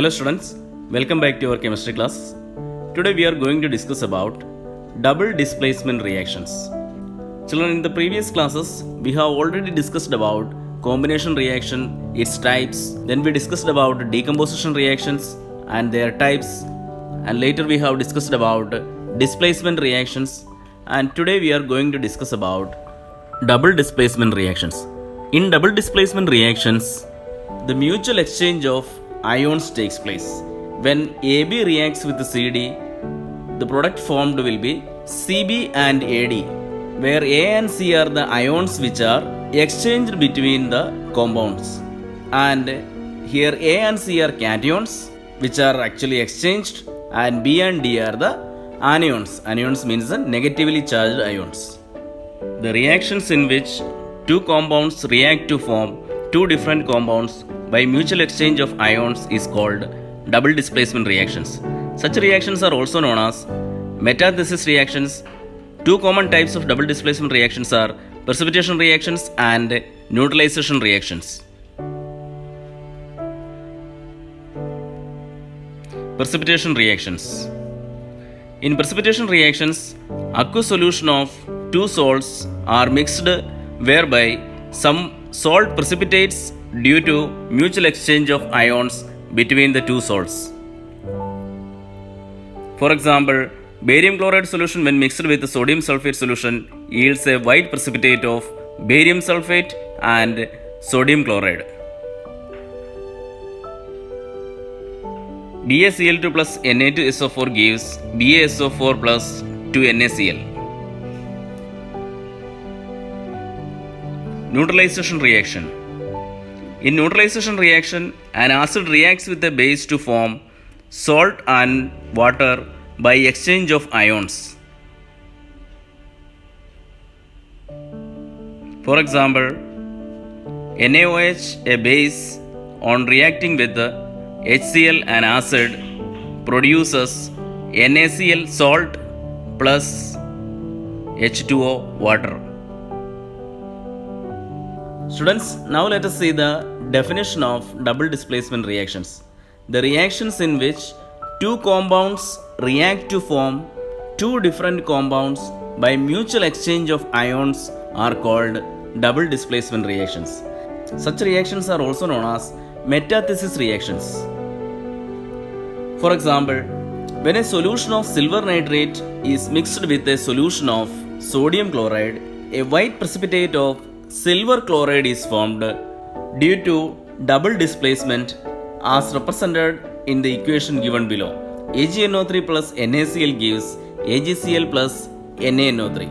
Hello students, welcome back to our chemistry class. Today we are going to discuss about double displacement reactions. Children, in the previous classes we have already discussed about combination reaction, its types, then we discussed about decomposition reactions and their types, and later we have discussed about displacement reactions, and today we are going to discuss about double displacement reactions. In double displacement reactions, the mutual exchange of ions takes place. When AB reacts with CD, the product formed will be CB and AD, where A and C are the ions which are exchanged between the compounds. And here A and C are cations which are actually exchanged, and B and D are the anions. Anions means the negatively charged ions. The reactions in which two compounds react to form two different compounds by mutual exchange of ions is called double displacement reactions. Such reactions are also known as metathesis reactions. Two common types of double displacement reactions are precipitation reactions and neutralization reactions. Precipitation reactions. In precipitation reactions, aqueous solution of two salts are mixed whereby some salt precipitates due to mutual exchange of ions between the two salts. For example, barium chloride solution when mixed with the sodium sulfate solution yields a white precipitate of barium sulfate and sodium chloride. BaCl2 plus Na2SO4 gives BaSO4 plus 2NaCl. Neutralization reaction. In neutralization reaction, an acid reacts with a base to form salt and water by exchange of ions. For example, NaOH, a base, on reacting with the HCl and acid produces NaCl salt plus H2O water. Students, now let us see the definition of double displacement reactions. The reactions in which two compounds react to form two different compounds by mutual exchange of ions are called double displacement reactions. Such reactions are also known as metathesis reactions. For example, when a solution of silver nitrate is mixed with a solution of sodium chloride, a white precipitate of silver chloride is formed due to double displacement as represented in the equation given below. AgNO3 plus NaCl gives AgCl plus NaNO3.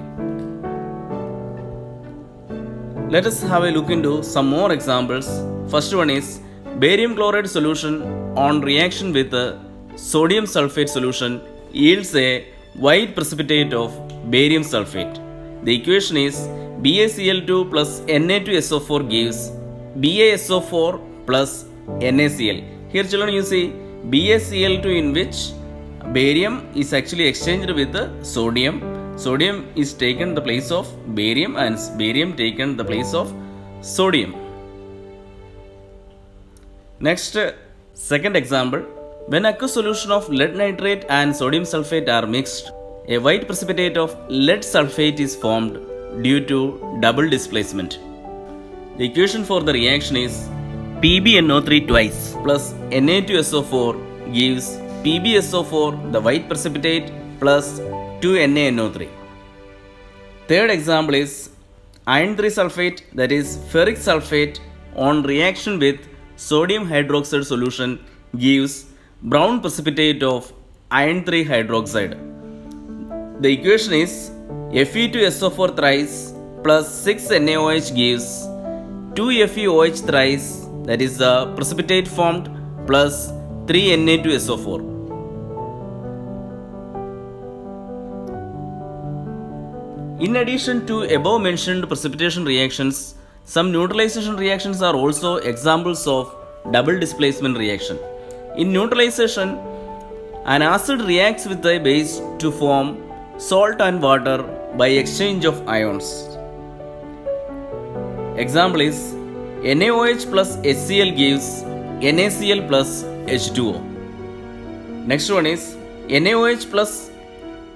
Let us have a look into some more examples. First one is barium chloride solution on reaction with a sodium sulfate solution yields a white precipitate of barium sulfate. The equation is BaCl2 plus Na2SO4 gives BaSO4 plus NaCl. Here children, you see BaCl2 in which barium is actually exchanged with the sodium. Sodium is taken the place of barium and barium taken the place of sodium. Next, second example. When aqueous solution of lead nitrate and sodium sulfate are mixed, a white precipitate of lead sulfate is formed due to double displacement. The equation for the reaction is PbNO3 twice plus Na2SO4 gives PbSO4, the white precipitate, plus 2NaNO3. Third example is iron 3 sulfate, that is ferric sulfate, on reaction with sodium hydroxide solution gives brown precipitate of iron 3 hydroxide. The equation is Fe2SO4 thrice plus 6 NaOH gives 2FeOH thrice, that is the precipitate formed, plus 3 Na2SO4. In addition to above mentioned precipitation reactions, some neutralization reactions are also examples of double displacement reaction. In neutralization, an acid reacts with a base to form salt and water by exchange of ions. Example is NaOH plus HCl gives NaCl plus H2O. Next one is NaOH plus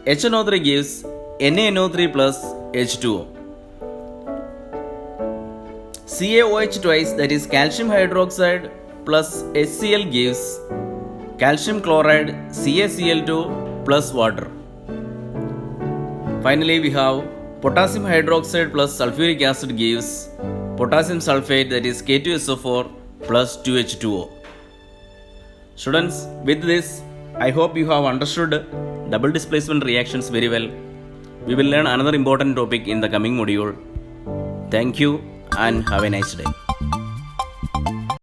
HNO3 gives NaNO3 plus H2O. CaOH twice, that is calcium hydroxide plus HCl gives calcium chloride CaCl2 plus water. Finally, we have potassium hydroxide plus sulfuric acid gives potassium sulfate, that is K2SO4 plus 2H2O. Students, with this, I hope you have understood double displacement reactions very well. We will learn another important topic in the coming module. Thank you and have a nice day.